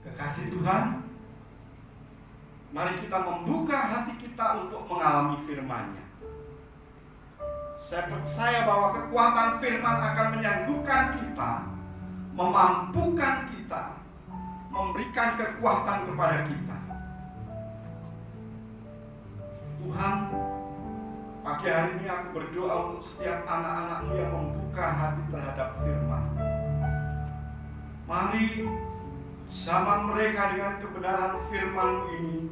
Kekasih Tuhan, mari kita membuka hati kita untuk mengalami firman-Nya. Saya percaya bahwa kekuatan firman akan menyanggupkan kita, memampukan kita, memberikan kekuatan kepada kita. Tuhan, pagi hari ini aku berdoa untuk setiap anak-anak-Mu yang membuka hati terhadap firman. Mari sama mereka dengan kebenaran firman-Mu ini,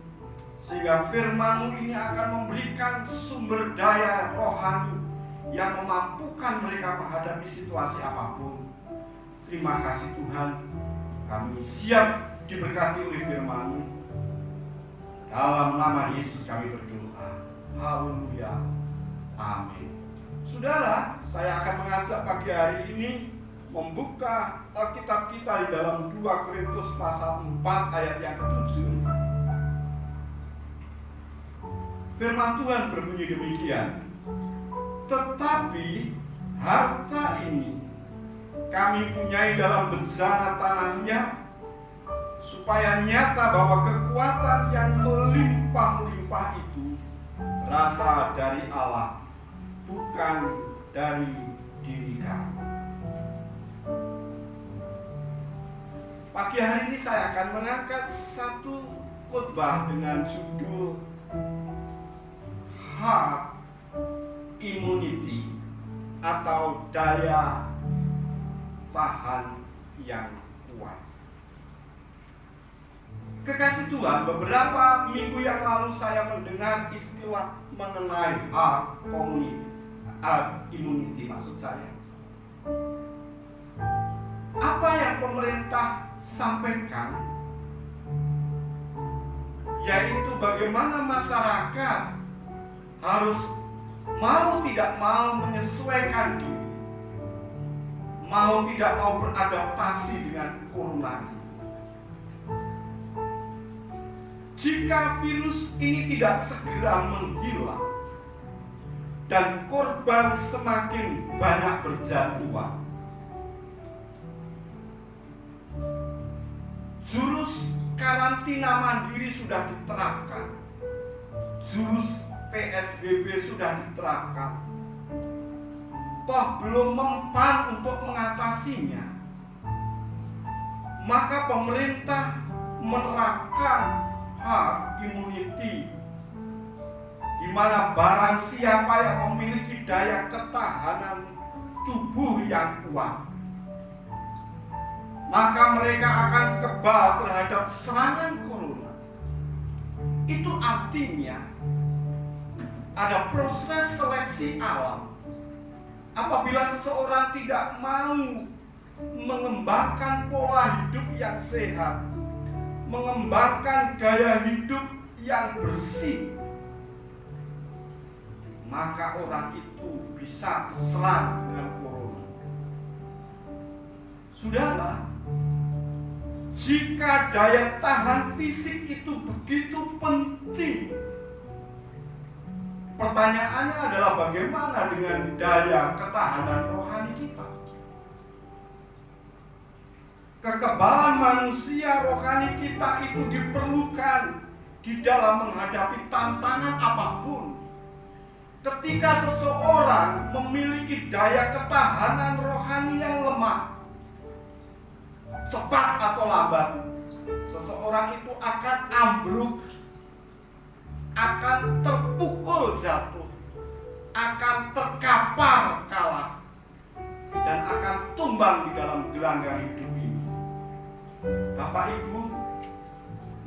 sehingga firman-Mu ini akan memberikan sumber daya rohani yang memampukan mereka menghadapi situasi apapun. Terima kasih Tuhan, kami siap diberkati oleh firman-Mu. Dalam nama Yesus kami berdoa. Haleluya. Amin. Saudara, saya akan mengajak pagi hari ini membuka Alkitab kita di dalam 2 Korintus pasal 4 ayat yang ke-7. Firman Tuhan berbunyi demikian. Tetapi harta ini kami punyai dalam bejana tanahnya, supaya nyata bahwa kekuatan yang melimpah-limpah itu berasal dari Allah, bukan dari diri kami. Pagi hari ini saya akan mengangkat satu khotbah dengan judul Herd Immunity atau daya tahan yang kuat. Kekasih Tuhan, beberapa minggu yang lalu saya mendengar istilah mengenai herd immunity maksud saya. Apa yang pemerintah sampaikan, yaitu bagaimana masyarakat harus mau tidak mau menyesuaikan diri, mau tidak mau beradaptasi dengan corona ini. Jika virus ini tidak segera menghilang dan korban semakin banyak berjatuhan, jurus karantina mandiri sudah diterapkan, jurus PSBB sudah diterapkan, toh belum mempan untuk mengatasinya, maka pemerintah menerapkan herd immunity, di mana barang siapa yang memiliki daya ketahanan tubuh yang kuat, maka mereka akan kebal terhadap serangan corona. Itu artinya ada proses seleksi alam. Apabila seseorang tidak mau mengembangkan pola hidup yang sehat, mengembangkan gaya hidup yang bersih, maka orang itu bisa terserang dengan corona. Saudara, jika daya tahan fisik itu begitu penting, pertanyaannya adalah bagaimana dengan daya ketahanan rohani kita? Kekebalan manusia rohani kita itu diperlukan di dalam menghadapi tantangan apapun. Ketika seseorang memiliki daya ketahanan rohani yang lemah, cepat atau lambat, seseorang itu akan ambruk, akan terpukul jatuh, akan terkapar kalah, dan akan tumbang di dalam gelanggang hidup ini. Bapak Ibu,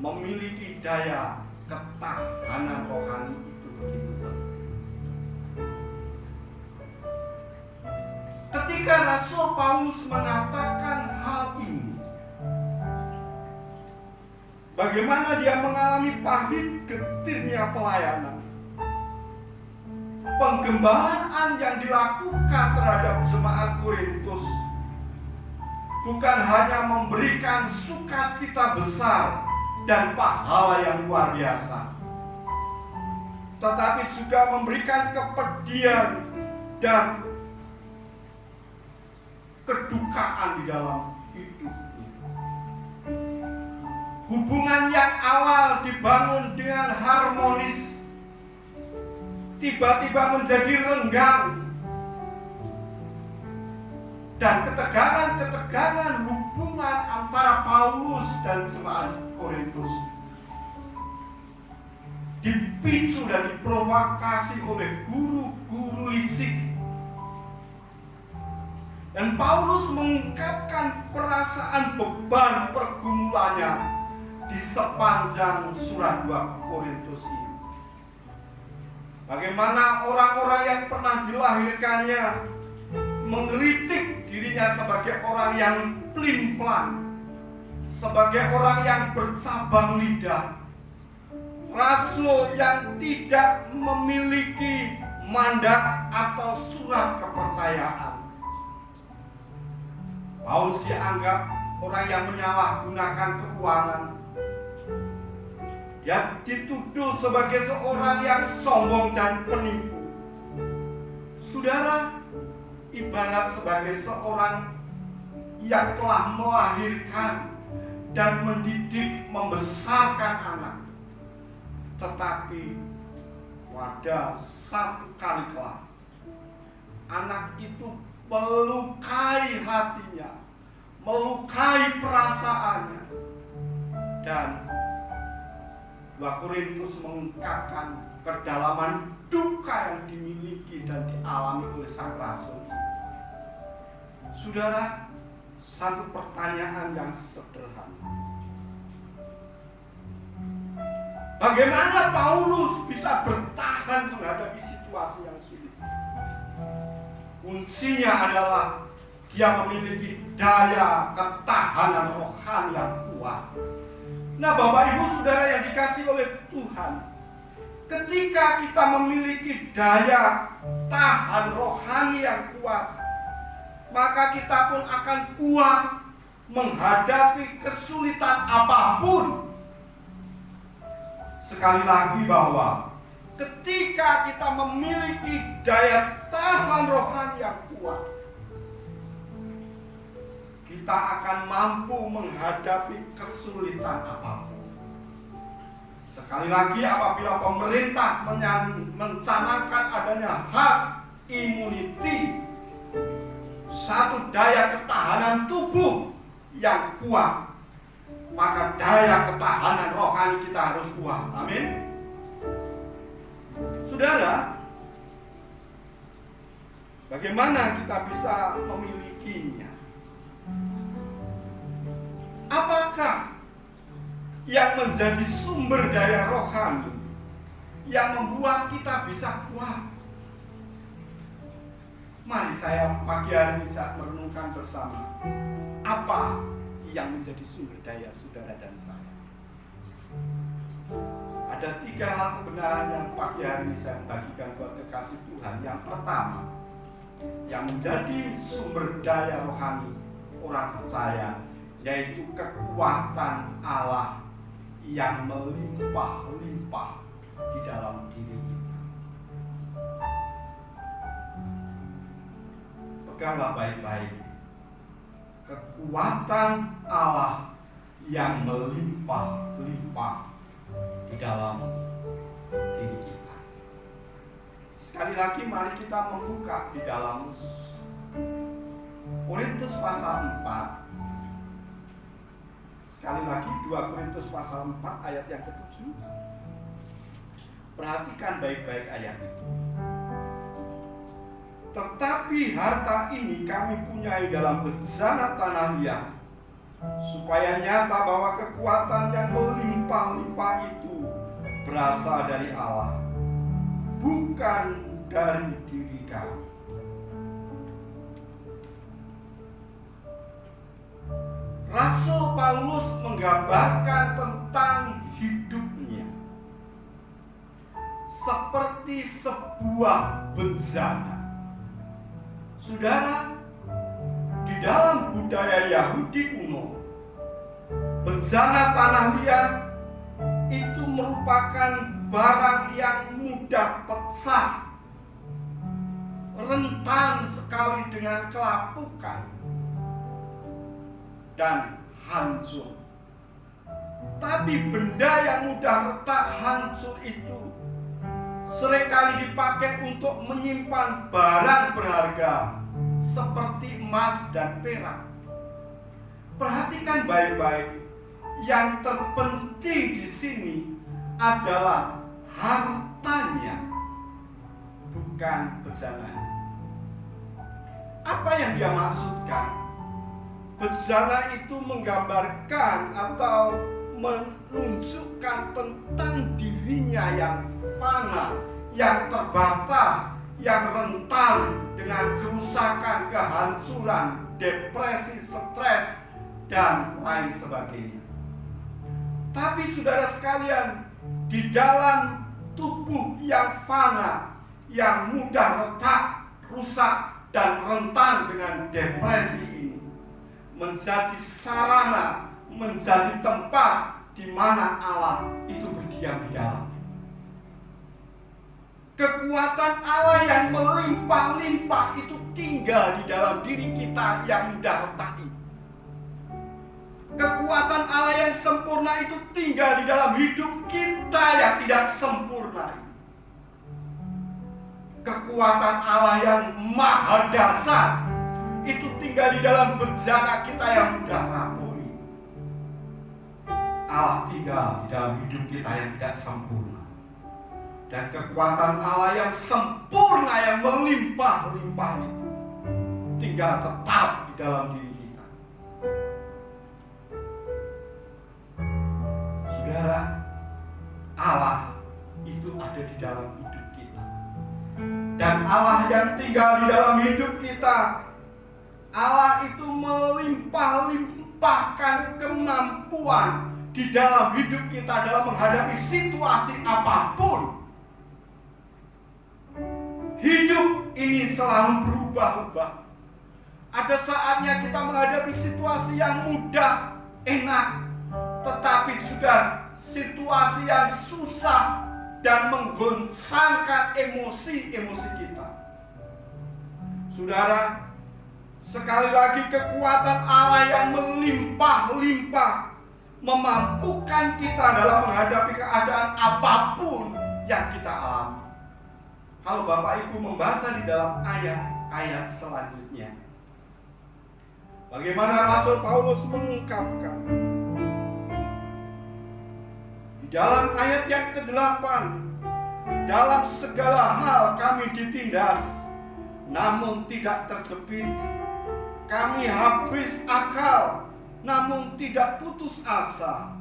memiliki daya ketahanan rohani itu begitu penting. Ketika Rasul Paulus mengatakan hal ini, bagaimana dia mengalami pahit getirnya pelayanan, penggembalaan yang dilakukan terhadap jemaat Korintus bukan hanya memberikan sukacita besar dan pahala yang luar biasa, tetapi juga memberikan kepedihan dan kedukaan di dalam hidup. hubungan yang awal dibangun dengan harmonis tiba-tiba menjadi renggang, dan ketegangan hubungan antara Paulus dan jemaat Korintus dipicu dan diprovokasi oleh guru-guru licik. Dan Paulus mengungkapkan perasaan beban pergumulannya di sepanjang surat 2 Korintus ini. Bagaimana orang-orang yang pernah dilahirkannya mengkritik dirinya sebagai orang yang pelin-pelan, sebagai orang yang bercabang lidah, rasul yang tidak memiliki mandat atau surat kepercayaan. Paulus dianggap orang yang menyalahgunakan keuangan. Dia dituduh sebagai seorang yang sombong dan penipu. Saudara, ibarat sebagai seorang yang telah melahirkan dan mendidik, membesarkan anak, tetapi pada satu kali kelak anak itu melukai hatinya, melukai perasaannya, dan 2 Korintus mengungkapkan kedalaman duka yang dimiliki dan dialami oleh sang rasul ini. Saudara, satu pertanyaan yang sederhana. Bagaimana Paulus bisa bertahan menghadapi situasi yang sulit? Kuncinya adalah dia memiliki daya ketahanan rohani yang kuat. Nah, Bapak Ibu Saudara yang dikasihi oleh Tuhan, ketika kita memiliki daya tahan rohani yang kuat, maka kita pun akan kuat menghadapi kesulitan apapun. Sekali lagi bahwa ketika kita memiliki daya tahan rohani yang kuat, kita akan mampu menghadapi kesulitan apapun. Sekali lagi, apabila pemerintah mencanangkan adanya herd immunity, satu daya ketahanan tubuh yang kuat, maka daya ketahanan rohani kita harus kuat. Amin. Saudara, bagaimana kita bisa memilikinya? Apakah yang menjadi sumber daya rohani yang membuat kita bisa kuat? Mari saya pagi hari ini bisa merenungkan bersama apa yang menjadi sumber daya saudara dan saya. Ada 3 hal kebenaran yang pagi hari ini saya bagikan buat kekasih Tuhan. Yang pertama, yang menjadi sumber daya rohani orang percaya, yaitu kekuatan Allah yang melimpah-limpah di dalam diri kita. Peganglah baik-baik. Kekuatan Allah yang melimpah-limpah di dalam diri kita. Sekali lagi mari kita membuka di dalam Korintus pasal 4. Sekali lagi 2 Korintus pasal 4 ayat yang ke-7. Perhatikan baik-baik ayat itu. Tetapi harta ini kami punyai dalam bejana tanah liat, supaya nyata bahwa kekuatan yang melimpah-limpah itu berasal dari Allah, bukan dari diri kami. Rasul Paulus menggambarkan tentang hidupnya seperti sebuah bejana. Saudara, di dalam budaya Yahudi kuno, bejana tanah liat itu merupakan barang yang mudah pecah, rentan sekali dengan kelapukan dan hancur. Tapi benda yang mudah retak hancur itu seringkali dipakai untuk menyimpan barang berharga seperti emas dan perak. Perhatikan baik-baik, yang terpenting di sini adalah hartanya, bukan bejananya. Apa yang dia maksudkan? Bejana itu menggambarkan atau menunjukkan tentang dirinya yang fana, yang terbatas, yang rentan dengan kerusakan, kehancuran, depresi, stres, dan lain sebagainya. Tapi saudara sekalian, di dalam tubuh yang fana, yang mudah retak, rusak, dan rentan dengan depresi ini, menjadi sarana, menjadi tempat di mana Allah itu berdiam di dalamnya. Kekuatan Allah yang melimpah-limpah itu tinggal di dalam diri kita yang mudah retak ini. Kekuatan Allah yang sempurna itu tinggal di dalam hidup kita yang tidak sempurna ini. Kekuatan Allah yang maha dahsyat itu tinggal di dalam bejana kita yang mudah rapuh. Allah tinggal di dalam hidup kita yang tidak sempurna. Dan kekuatan Allah yang sempurna, yang melimpah-limpah itu tinggal tetap di dalam diri kita. Saudara, Allah itu ada di dalam hidup kita. Dan Allah yang tinggal di dalam hidup kita, Allah itu melimpah-limpahkan kemampuan di dalam hidup kita dalam menghadapi situasi apapun. Hidup ini selalu berubah-ubah. Ada saatnya kita menghadapi situasi yang mudah, enak, tetapi juga situasi yang susah dan menggoncangkan emosi-emosi kita. Saudara, sekali lagi kekuatan Allah yang melimpah-limpah memampukan kita dalam menghadapi keadaan apapun yang kita alami. Kalau Bapak Ibu membaca di dalam ayat-ayat selanjutnya, bagaimana Rasul Paulus mengungkapkan di dalam ayat yang ke-8, dalam segala hal kami ditindas, namun tidak terjepit. Kami habis akal, namun tidak putus asa.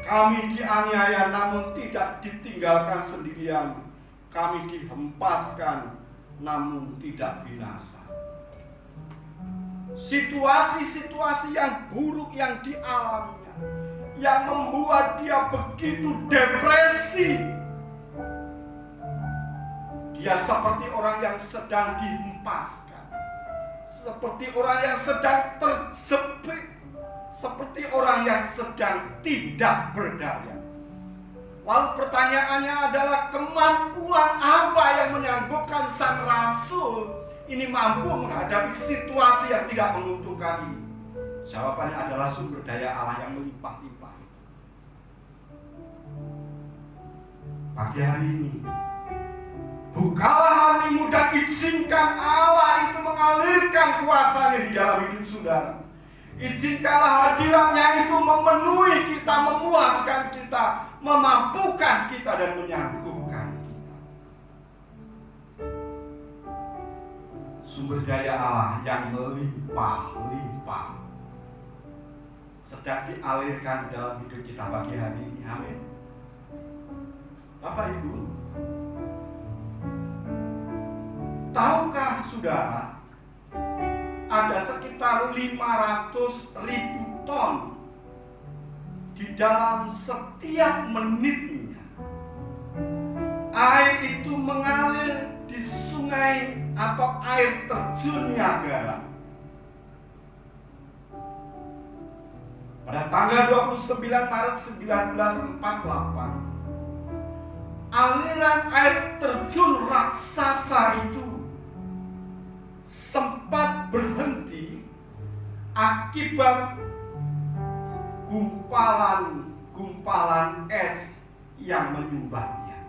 Kami dianiaya, namun tidak ditinggalkan sendirian. Kami dihempaskan, namun tidak binasa. Situasi-situasi yang buruk yang dialaminya, yang membuat dia begitu depresi. Dia seperti orang yang sedang dihempaskan, seperti orang yang sedang terjepit, seperti orang yang sedang tidak berdaya. Lalu pertanyaannya adalah, kemampuan apa yang menyanggupkan sang rasul ini mampu menghadapi situasi yang tidak menguntungkan ini? Jawabannya adalah sumber daya Allah yang melimpah-limpah. Pagi hari ini, bukalah hatimu dan izinkan Allah itu mengalirkan kuasanya di dalam hidup saudara. Izinkanlah hadiratnya itu memenuhi kita, memuaskan kita, memampukan kita dan menyanggupkan kita. Sumber daya Allah yang melimpah-limpah sedang dialirkan di dalam hidup kita pagi hari ini. Amin. Bapak Ibu, tahukah saudara, ada sekitar 500.000 ton di dalam setiap menitnya air itu mengalir di sungai atau air terjun Niagara. Pada tanggal 29 Maret 1948, aliran air terjun raksasa itu sempat berhenti akibat gumpalan es yang menyumbatnya.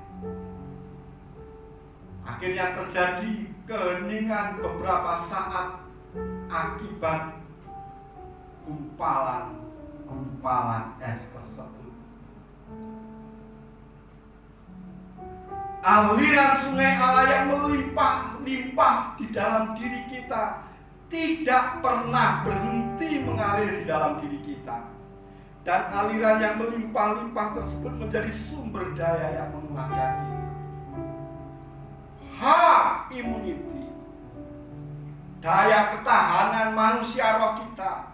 Akhirnya terjadi keheningan beberapa saat akibat gumpalan es tersebut. Aliran sungai Allah yang melimpah-limpah di dalam diri kita tidak pernah berhenti mengalir di dalam diri kita. Dan aliran yang melimpah-limpah tersebut menjadi sumber daya yang menguatkan kita. Herd immunity, daya ketahanan manusia roh kita,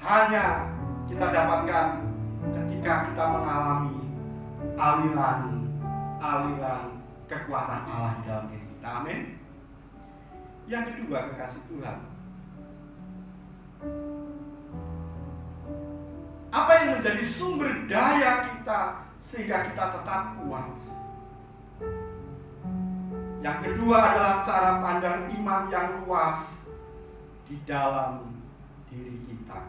hanya kita dapatkan ketika kita mengalami aliran kekuatan Allah di dalam diri kita. Amin. Yang kedua, kekasih Tuhan, apa yang menjadi sumber daya kita sehingga kita tetap kuat? Yang kedua adalah cara pandang iman yang luas di dalam diri kita.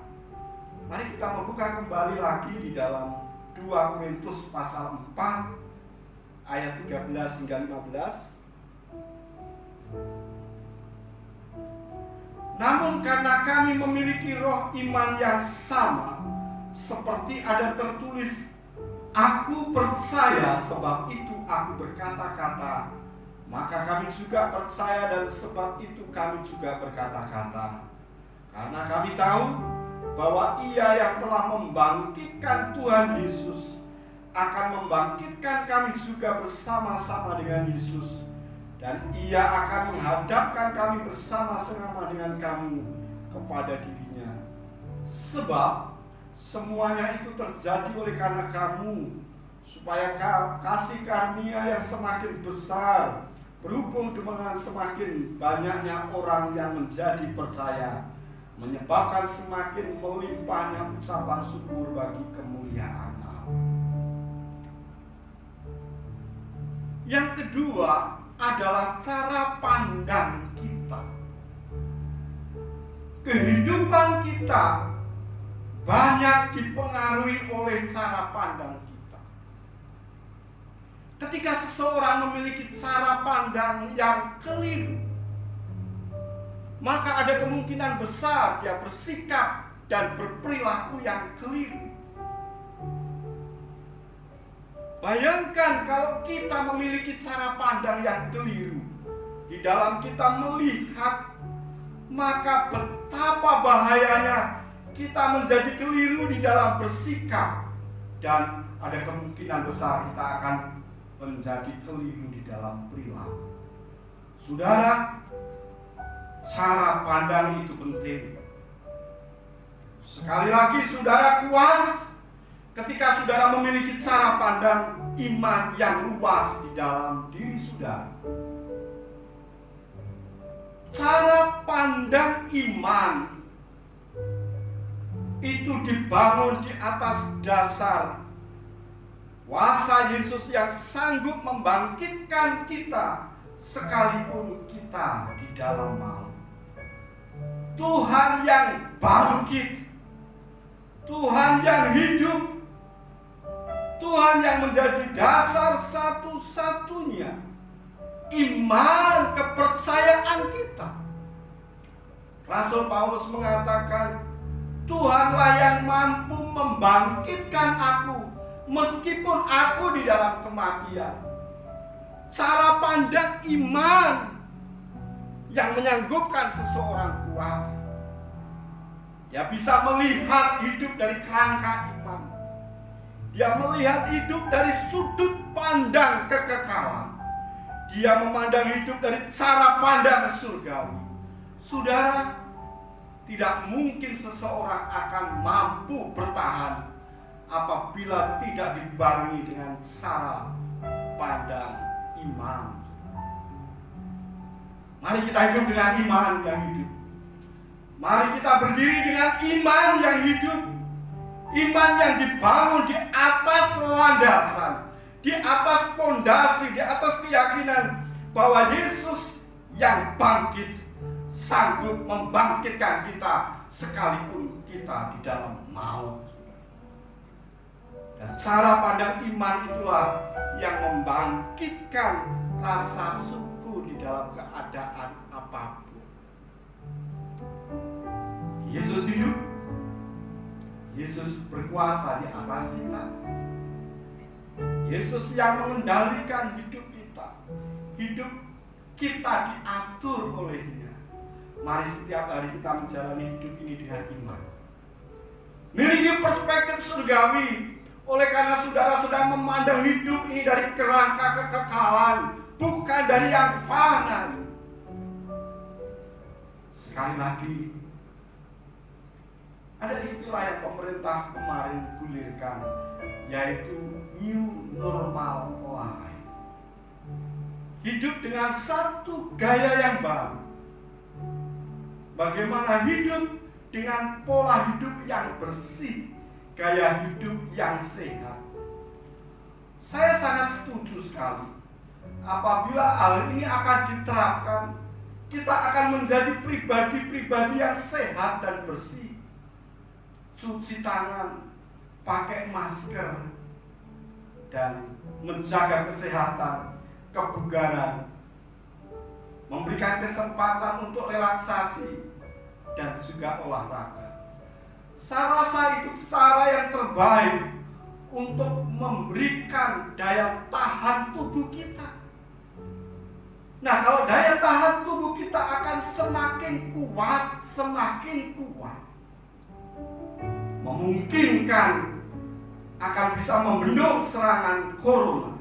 Mari kita membuka kembali lagi di dalam 2 Korintus pasal 4 ayat 13 hingga 15. Namun karena kami memiliki roh iman yang sama, seperti ada tertulis, aku percaya sebab itu aku berkata-kata, maka kami juga percaya dan sebab itu kami juga berkata-kata. Karena kami tahu bahwa Ia yang telah membangkitkan Tuhan Yesus akan membangkitkan kami juga bersama-sama dengan Yesus, dan Ia akan menghadapkan kami bersama-sama dengan kamu kepada dirinya. Sebab semuanya itu terjadi oleh karena kamu, supaya kasih karunia yang semakin besar berhubung dengan semakin banyaknya orang yang menjadi percaya, menyebabkan semakin melimpahnya ucapan syukur bagi kemuliaan Allah. Yang kedua adalah cara pandang kita. Kehidupan kita banyak dipengaruhi oleh cara pandang kita. Ketika seseorang memiliki cara pandang yang keliru, maka ada kemungkinan besar dia bersikap dan berperilaku yang keliru. Bayangkan kalau kita memiliki cara pandang yang keliru di dalam kita melihat, maka betapa bahayanya kita menjadi keliru di dalam bersikap, dan ada kemungkinan besar kita akan menjadi keliru di dalam perilaku. Saudara, cara pandang itu penting. Sekali lagi, saudara kuat ketika saudara memiliki cara pandang iman yang luas di dalam diri saudara. Cara pandang iman itu dibangun di atas dasar kuasa Yesus yang sanggup membangkitkan kita sekalipun kita di dalam maut. Tuhan yang bangkit, Tuhan yang hidup, Tuhan yang menjadi dasar satu-satunya iman kepercayaan kita. Rasul Paulus mengatakan, Tuhanlah yang mampu membangkitkan aku meskipun aku di dalam kematian. Cara pandang iman yang menyanggupkan seseorang kuat. Dia bisa melihat hidup dari kerangka iman. Dia melihat hidup dari sudut pandang kekekalan. Dia memandang hidup dari cara pandang surgawi. Saudara, tidak mungkin seseorang akan mampu bertahan apabila tidak dibarengi dengan cara pandang iman. Mari kita hidup dengan iman yang hidup. Mari kita berdiri dengan iman yang hidup. Iman yang dibangun di atas landasan, di atas pondasi, di atas keyakinan bahwa Yesus yang bangkit sanggup membangkitkan kita sekalipun kita di dalam maut. Dan cara pandang iman itulah yang membangkitkan rasa syukur di dalam keadaan apapun. Yesus hidup, Yesus berkuasa di atas kita. Yesus yang mengendalikan hidup kita. Hidup kita diatur olehnya. Mari setiap hari kita menjalani hidup ini dengan iman. Miliki perspektif surgawi. Oleh karena saudara sedang memandang hidup ini dari kerangka kekekalan, bukan dari yang fana. Sekali lagi, ada istilah yang pemerintah kemarin gulirkan, yaitu new normal life. Hidup dengan satu gaya yang baru. Bagaimana hidup dengan pola hidup yang bersih, gaya hidup yang sehat. Saya sangat setuju sekali. Apabila hal ini akan diterapkan, kita akan menjadi pribadi-pribadi yang sehat dan bersih. Cuci tangan, pakai masker, dan menjaga kesehatan, kebugaran, memberikan kesempatan untuk relaksasi dan juga olahraga. Saya rasa itu cara yang terbaik untuk memberikan daya tahan tubuh kita. Nah, kalau daya tahan tubuh kita akan semakin kuat, memungkinkan akan bisa membendung serangan corona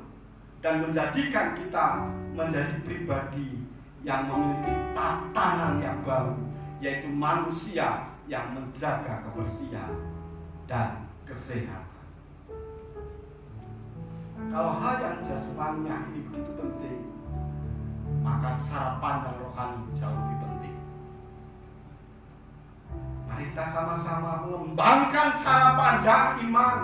dan menjadikan kita menjadi pribadi yang memiliki tatanan yang baru, yaitu manusia yang menjaga kebersihan dan kesehatan. Kalau hal yang jasmaniah ini begitu penting, maka cara pandang rohani jauh lebih penting. Mari kita sama-sama mengembangkan cara pandang iman,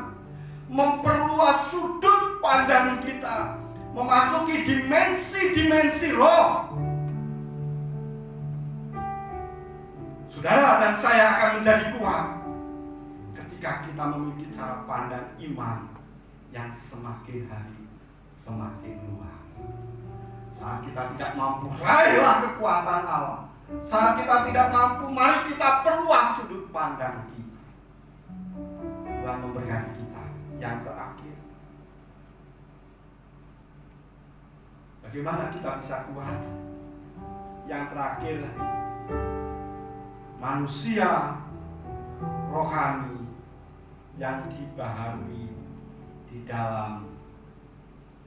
memperluas sudut pandang kita, memasuki dimensi-dimensi roh. Saudara dan saya akan menjadi kuat ketika kita memiliki cara pandang iman yang semakin hari semakin luas. Saat kita tidak mampu, raihlah kekuatan Allah. Saat kita tidak mampu, mari kita perluas sudut pandang kita. Tuhan memberkati kita. Yang terakhir, bagaimana kita bisa kuat? Yang terakhir, manusia rohani yang dibaharui di dalam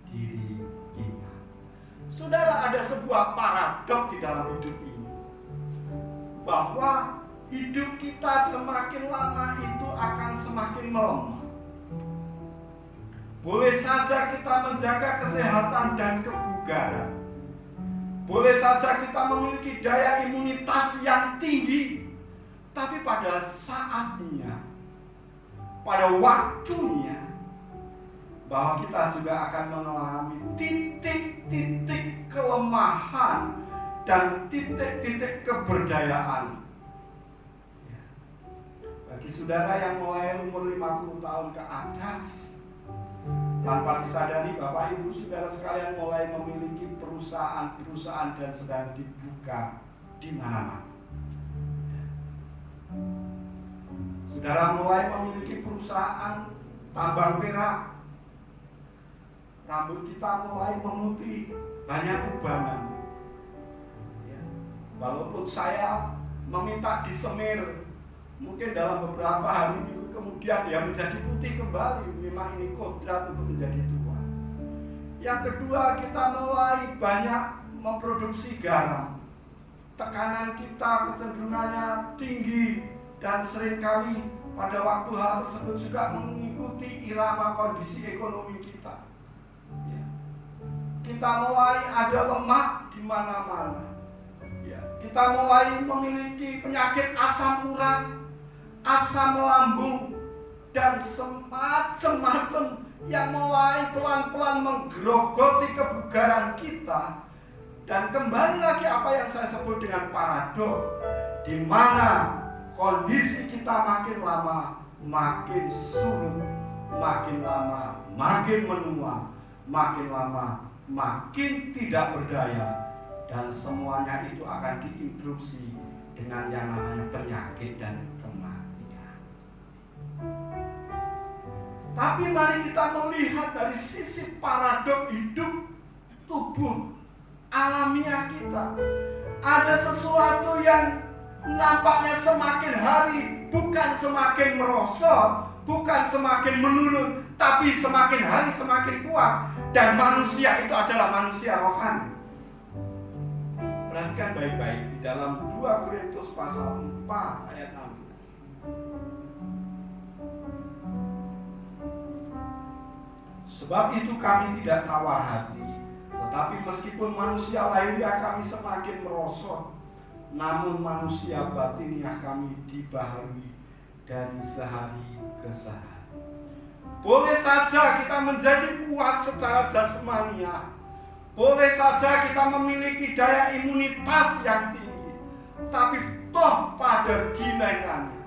diri kita. Saudara, ada sebuah paradok di dalam hidup ini, bahwa hidup kita semakin lama itu akan semakin melemah. Boleh saja kita menjaga kesehatan dan kebugaran, boleh saja kita memiliki daya imunitas yang tinggi, tapi pada saatnya, pada waktunya, bahwa kita juga akan mengalami titik-titik kelemahan dan titik-titik keberdayaan. Bagi saudara yang mulai umur 50 tahun ke atas, tanpa disadari Bapak Ibu saudara sekalian mulai memiliki perusahaan-perusahaan dan sedang dibuka di mana-mana. Saudara mulai memiliki perusahaan tambang perak. Rambut kita mulai memutih, banyak ubanan. Walaupun saya meminta disemir, mungkin dalam beberapa hari minggu kemudian ya menjadi putih kembali. Memang ini kodrat untuk menjadi tua. Yang kedua, kita mulai banyak memproduksi garam. Tekanan kita kecenderungannya tinggi dan seringkali pada waktu hal tersebut juga mengikuti irama kondisi ekonomi kita. Kita mulai ada lemak di mana-mana. Kita mulai memiliki penyakit asam urat, asam lambung, dan semacam yang mulai pelan-pelan menggerogoti kebugaran kita. Dan kembali lagi apa yang saya sebut dengan paradok, di mana kondisi kita makin lama makin surut makin lama makin menua, makin lama makin tidak berdaya, dan semuanya itu akan diinterupsi dengan yang namanya penyakit dan kematian. Tapi mari kita melihat dari sisi paradok hidup tubuh alamiah kita. Ada sesuatu yang nampaknya semakin hari bukan semakin merosot, bukan semakin menurun, tapi semakin hari semakin kuat. Dan manusia itu adalah manusia rohani. Perhatikan baik-baik di dalam 2 Korintus pasal 4 ayat 16. Sebab itu kami tidak tawar hati, tetapi meskipun manusia lahiriah kami semakin merosot, namun manusia batiniah kami dibaharui dari sehari ke sehari. Boleh saja kita menjadi kuat secara jasmania, boleh saja kita memiliki daya imunitas yang tinggi, tapi toh pada gilirannya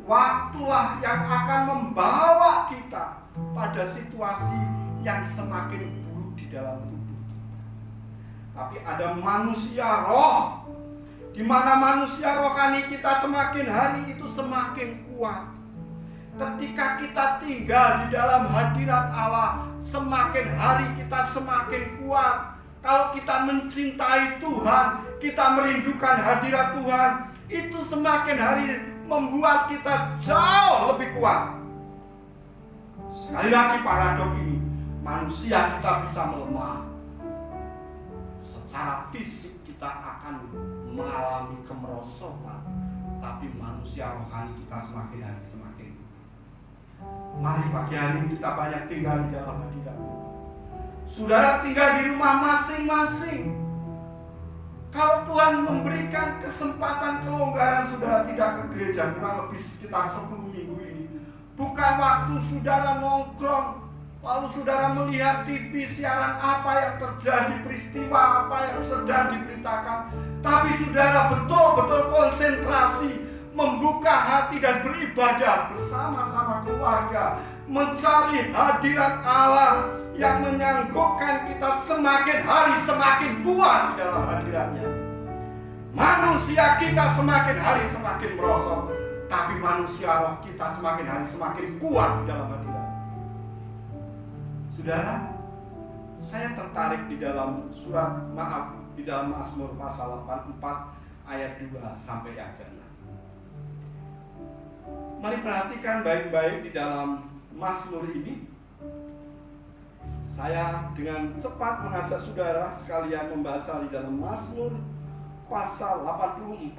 waktulah yang akan membawa kita pada situasi yang semakin buruk di dalam tubuh kita. Tapi ada manusia roh, di mana manusia rohani kita semakin hari itu semakin kuat. Ketika kita tinggal di dalam hadirat Allah, semakin hari kita semakin kuat. Kalau kita mencintai Tuhan, kita merindukan hadirat Tuhan, itu semakin hari membuat kita jauh lebih kuat. Sekali lagi paradok ini, manusia kita bisa melemah. Secara fisik kita akan mengalami kemerosotan, tapi manusia rohani kita semakin hari semakin. Mari pagi hari ini kita banyak tinggal di dalam hadirat. Saudara tinggal di rumah masing-masing. Kalau Tuhan memberikan kesempatan kelonggaran saudara tidak ke gereja kurang lebih sekitar 10 minggu ini, bukan waktu saudara nongkrong, lalu saudara melihat TV siaran apa yang terjadi, peristiwa apa yang sedang diberitakan, tapi saudara betul-betul konsentrasi, membuka hati dan beribadah bersama-sama keluarga, mencari hadirat Allah yang menyanggupkan kita semakin hari semakin kuat di dalam hadiratnya. Manusia kita semakin hari semakin merosot, tapi manusia roh kita semakin hari semakin kuat di dalam hadirat. Saudara, saya tertarik di dalam di dalam Mazmur pasal 84 ayat 2 sampai ayat 6. Mari perhatikan baik-baik di dalam Mazmur ini. Saya dengan cepat mengajak saudara sekalian membaca di dalam Mazmur pasal 84.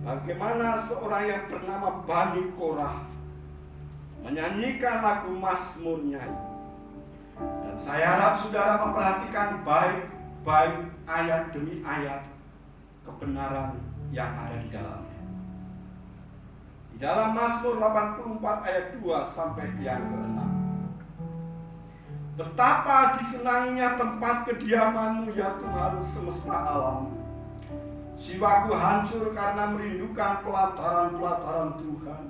Bagaimana seorang yang bernama Bani Korah menyanyikan lagu Mazmurnya. Dan saya harap saudara memperhatikan baik-baik ayat demi ayat kebenaran yang ada di dalamnya. Di dalam Mazmur 84 ayat 2 sampai yang ke-6. Betapa disenanginya tempat kediaman-Mu ya Tuhan semesta alam. Jiwaku hancur karena merindukan pelataran-pelataran Tuhan.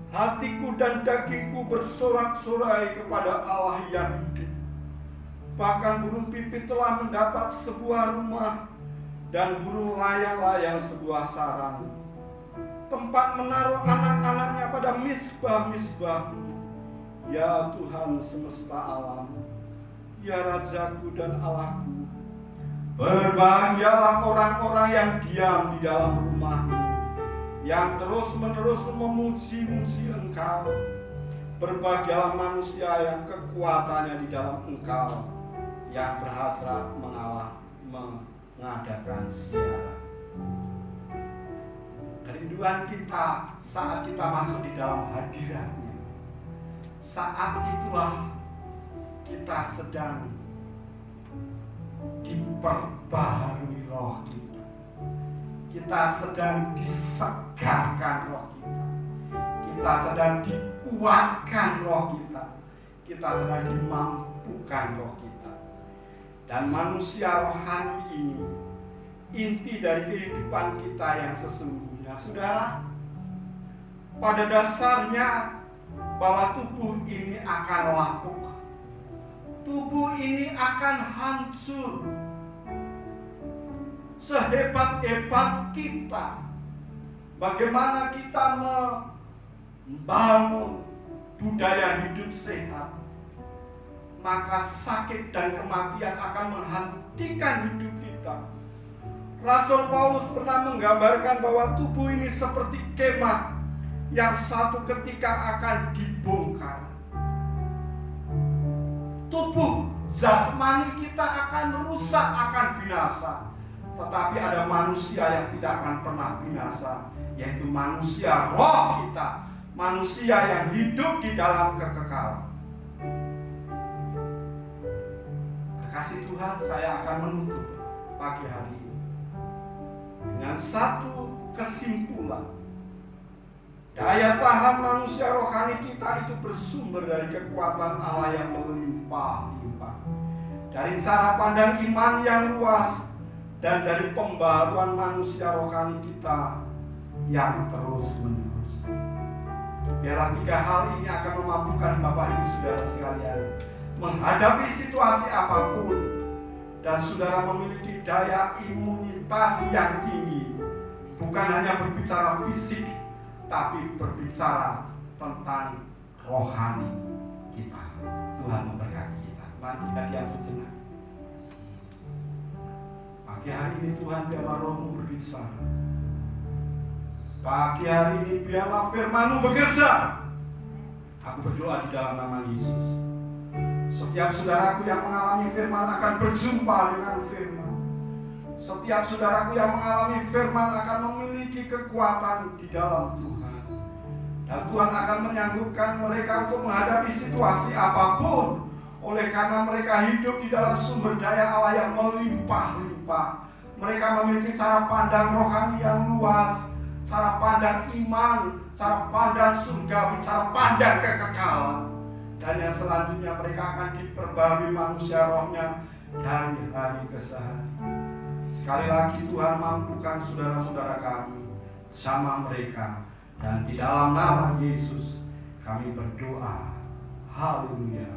Hatiku dan dagingku bersorak-sorai kepada Allah yang hidup. Bahkan burung pipit telah mendapat sebuah rumah, dan burung layang-layang sebuah sarang, tempat menaruh anak-anaknya pada misbah-misbah. Ya Tuhan semesta alam, ya Rajaku dan Allahku, berbahagialah orang-orang yang diam di dalam rumah-Mu, yang terus-menerus memuji-muji Engkau. Berbahagialah manusia yang kekuatannya di dalam Engkau, yang berhasrat mengadakan siaran. Kerinduan kita saat kita masuk di dalam hadirat-Nya, saat itulah kita sedang diperbaharui roh kita. Kita sedang disegarkan roh kita. Kita sedang dikuatkan roh kita. Kita sedang dimampukan roh kita. Dan manusia rohani ini inti dari kehidupan kita yang sesungguhnya. Saudara, pada dasarnya bahwa tubuh ini akan lapuk, tubuh ini akan hancur. Sehebat-hebat kita, bagaimana kita membangun budaya hidup sehat, maka sakit dan kematian akan menghentikan hidup kita. Rasul Paulus pernah menggambarkan bahwa tubuh ini seperti kemah yang satu ketika akan dibongkar. Tubuh jasmani kita akan rusak, akan binasa. Tetapi ada manusia yang tidak akan pernah binasa, yaitu manusia roh kita, manusia yang hidup di dalam kekekalan. Kekasih Tuhan, saya akan menutup pagi hari ini dengan satu kesimpulan. Daya tahan manusia rohani kita itu bersumber dari kekuatan Allah yang melimpah-limpah, dari cara pandang iman yang luas, dan dari pembaruan manusia rohani kita yang terus-menerus. Biarlah tiga hal ini akan memampukan Bapak Ibu Saudara sekalian menghadapi situasi apapun, dan saudara memiliki daya imunitas yang tinggi, bukan hanya berbicara fisik, tapi berbicara tentang rohani kita. Tuhan memberkati kita. Mari kita diam sejenak. Pagi hari ini Tuhan, biarlah Roh-Mu berbicara. Pagi hari ini biarlah firman-Mu bekerja. Aku berdoa di dalam nama Yesus. Setiap saudaraku yang mengalami firman akan berjumpa dengan firman. Setiap saudaraku yang mengalami firman akan memiliki kekuatan di dalam Tuhan. Dan Tuhan akan menyanggupkan mereka untuk menghadapi situasi apapun, oleh karena mereka hidup di dalam sumber daya Allah yang melimpah-limpah. Mereka memiliki cara pandang rohani yang luas, cara pandang iman, cara pandang surgawi, cara pandang kekekalan. Dan yang selanjutnya mereka akan diperbarui manusia rohnya dari hari ke hari. Sekali lagi Tuhan, mampukan saudara-saudara kami, sama mereka. Dan di dalam nama Yesus kami berdoa. Haleluya.